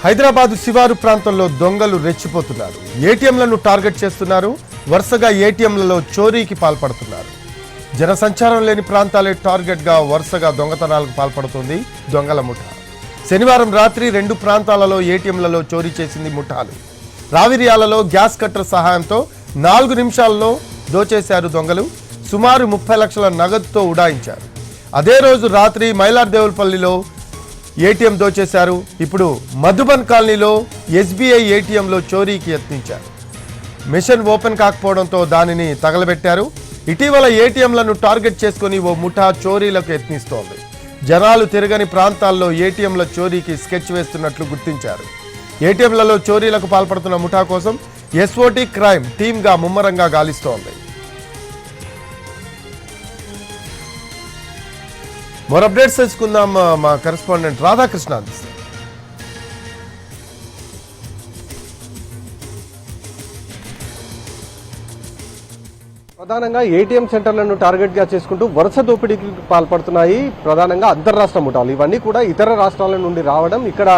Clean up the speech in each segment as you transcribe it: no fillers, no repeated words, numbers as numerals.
హైదరాబాద్ శివారు ప్రాంతంలో దొంగలు రెచ్చిపోతున్నారు. ఏటీఎంలను టార్గెట్ చేస్తున్నారు. వరుసగా ఏటీఎంలలో చోరీకి పాల్పడుతున్నారు. జనసంచారం లేని ప్రాంతాలే టార్గెట్గా వరుసగా దొంగతనాలకు పాల్పడుతుంది దొంగల ముఠా. శనివారం రాత్రి 2 ప్రాంతాలలో ఏటీఎంలలో చోరీ చేసింది ముఠాలు. రావిర్యాలలో గ్యాస్ కట్టర్ సహాయంతో 4 నిమిషాల్లో దోచేశారు దొంగలు. సుమారు 30 లక్షల నగదుతో ఉడాయించారు. అదే రోజు రాత్రి మైలార్దేవులపల్లిలో ఏటీఎం దోచేశారు. ఇప్పుడు మధుబన్ కాలనీలో ఎస్బీఐ ఏటీఎంలో చోరీకి యత్నించారు. మిషన్ ఓపెన్ కాకపోవడంతో దానిని తగలబెట్టారు. ఇటీవల ఏటీఎంలను టార్గెట్ చేసుకుని ఓ ముఠా చోరీలకు యత్నిస్తోంది. జనాలు తిరగని ప్రాంతాల్లో ఏటీఎంల చోరీకి స్కెచ్ వేస్తున్నట్లు గుర్తించారు. ఏటీఎంలలో చోరీలకు పాల్పడుతున్న ముఠా కోసం ఎస్ఓటీ క్రైమ్ టీమ్గా ముమ్మరంగా గాలిస్తోంది. మరో అప్డేట్స్ తెలుసుకుందాం. మా కరెస్పాండెంట్ రాధాకృష్ణ అందిస్తారు. ప్రధానంగా ఏటీఎం సెంటర్లను టార్గెట్ గా చేసుకుంటూ వరుస దోపిడీకి పాల్పడుతున్నాయి ప్రధానంగా అంతర్రాష్ట్ర ముఠాలు. ఇవన్నీ కూడా ఇతర రాష్ట్రాల నుండి రావడం, ఇక్కడ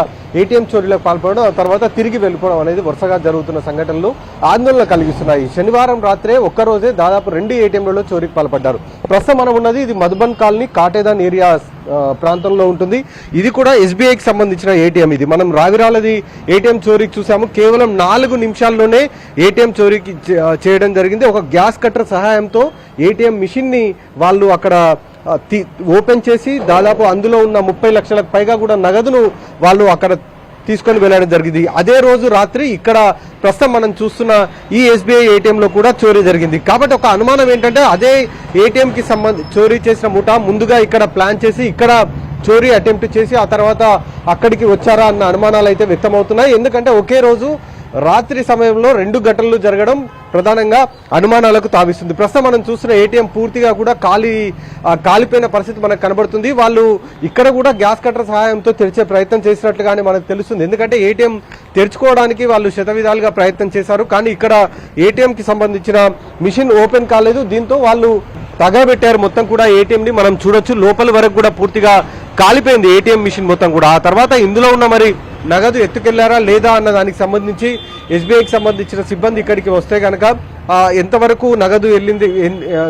ఏటీఎం చోరీలకు పాల్పడడం, ఆ తర్వాత తిరిగి వెళ్ళిపోవడం అనేది వరుసగా జరుగుతున్న సంఘటనలు ఆందోళన కలిగిస్తున్నాయి. శనివారం రాత్రే ఒక్కరోజే దాదాపు 2 ఏటీఎంలలో చోరీకి పాల్పడ్డారు. ప్రస్తుతం మనం ఉన్నది ఇది మధుబన్ కాలనీ కాటేదాన్ ఏరియా ప్రాంతంలో ఉంటుంది. ఇది కూడా ఎస్బీఐకి సంబంధించిన ఏటీఎం. ఇది మనం రావిరాలది ఏటీఎం చోరీకి చూసాము. కేవలం 4 నిమిషాల్లోనే ఏటీఎం చోరీకి చేయడం జరిగింది. ఒక గ్యాస్ కట్టర్ సహాయంతో ఏటీఎం మిషన్ ని వాళ్ళు అక్కడ ఓపెన్ చేసి దాదాపు అందులో ఉన్న 30 లక్షలకు పైగా కూడా నగదును వాళ్ళు అక్కడ తీసుకొని వెళ్ళడం జరిగింది. అదే రోజు రాత్రి ఇక్కడ ప్రస్తుతం మనం చూస్తున్న ఈ ఎస్బీఐ ఏటీఎంలో కూడా చోరీ జరిగింది. కాబట్టి ఒక అనుమానం ఏంటంటే అదే ఏటీఎం కి చోరీ చేసిన ముఠా ముందుగా ఇక్కడ ప్లాన్ చేసి ఇక్కడ చోరీ అటెంప్ట్ చేసి ఆ తర్వాత అక్కడికి వచ్చారా అన్న అనుమానాలు అయితే వ్యక్తమవుతున్నాయి. ఎందుకంటే ఒకే రోజు రాత్రి సమయంలో 2 ఘటనలు జరగడం ప్రధానంగా అనుమానాలకు తావిస్తుంది. ప్రస్తుతం మనం చూస్తున్న ఏటీఎం పూర్తిగా కూడా కాలిపోయిన పరిస్థితి మనకు కనబడుతుంది. వాళ్ళు ఇక్కడ కూడా గ్యాస్ కట్టర్ సహాయంతో తెరిచే ప్రయత్నం చేసినట్లుగానే మనకు తెలుస్తుంది. ఎందుకంటే ఏటీఎం తెరుచుకోవడానికి వాళ్ళు శతవిధాలుగా ప్రయత్నం చేశారు. కానీ ఇక్కడ ఏటీఎం కి సంబంధించిన మిషన్ ఓపెన్ కాలేదు. దీంతో వాళ్ళు తగబెట్టారు మొత్తం కూడా ఏటీఎం ని. మనం చూడొచ్చు లోపల వరకు కూడా పూర్తిగా కాలిపోయింది ఏటీఎం మిషన్ మొత్తం కూడా. ఆ తర్వాత ఇందులో ఉన్న మరి నగదు ఎత్తుకెళ్లారా లేదా అన్న దానికి సంబంధించి ఎస్బీఐకి సంబంధించిన సిబ్బంది ఇక్కడికి వస్తే కనుక ఎంతవరకు నగదు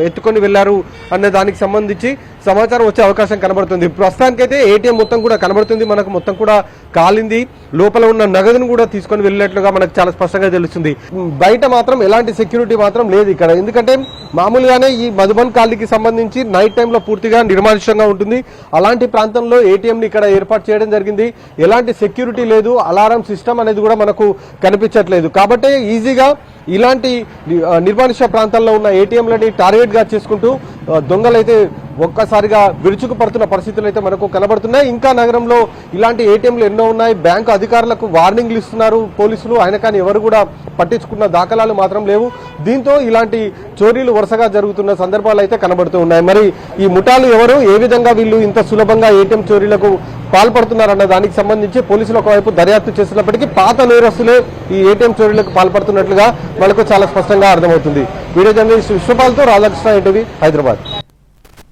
ఎత్తుకొని వెళ్లారు అన్న దానికి సంబంధించి సమాచారం వచ్చే అవకాశం కనబడుతుంది. ప్రస్తుతానికైతే ఏటీఎం మొత్తం కూడా కనబడుతుంది మనకు, మొత్తం కూడా కాలింది. లోపల ఉన్న నగదును కూడా తీసుకొని వెళ్ళినట్లుగా మనకు చాలా స్పష్టంగా తెలుస్తుంది. బయట మాత్రం ఎలాంటి సెక్యూరిటీ మాత్రం లేదు ఇక్కడ. ఎందుకంటే మామూలుగానే ఈ మధుబన్ కాలనీకి సంబంధించి నైట్ టైంలో పూర్తిగా నిర్మానుష్యంగా ఉంటుంది. అలాంటి ప్రాంతంలో ఏటీఎం ని ఇక్కడ ఏర్పాటు చేయడం జరిగింది. ఎలాంటి సెక్యూరిటీ లేదు, అలారం సిస్టమ్ అనేది కూడా మనకు కనిపించట్లేదు. కాబట్టి ఈజీగా ఇలాంటి నిర్మానుష్య ప్రాంతాల్లో ఉన్న ఏటీఎంలని టార్గెట్ గా చేసుకుంటూ దొంగలైతే ఒక్కసారిగా విరుచుకు పడుతున్న పరిస్థితులు అయితే మనకు కనబడుతున్నాయి. ఇంకా నగరంలో ఇలాంటి ఏటీఎంలు ఎన్నో ఉన్నాయి. బ్యాంకు అధికారులకు వార్నింగ్లు ఇస్తున్నారు పోలీసులు, అయినా కానీ ఎవరు కూడా పట్టించుకున్న దాఖలాలు మాత్రం లేవు. దీంతో ఇలాంటి చోరీలు వరుసగా జరుగుతున్న సందర్భాలు అయితే కనబడుతూ ఉన్నాయి. మరి ఈ ముఠాలు ఎవరు, ఏ విధంగా వీళ్ళు ఇంత సులభంగా ఏటీఎం చోరీలకు పాల్పడుతున్నారన్న దానికి సంబంధించి పోలీసులు ఒకవైపు దర్యాప్తు చేసినప్పటికీ పాత నేరస్తులే ఈ ఏటీఎం చోరీలకు పాల్పడుతున్నట్లుగా మనకు చాలా స్పష్టంగా అర్థమవుతుంది. వీడియో జర్నలిస్ట్ విశ్వపాల్తో రాధాకృష్ణ, ఎన్టీవీ, హైదరాబాద్.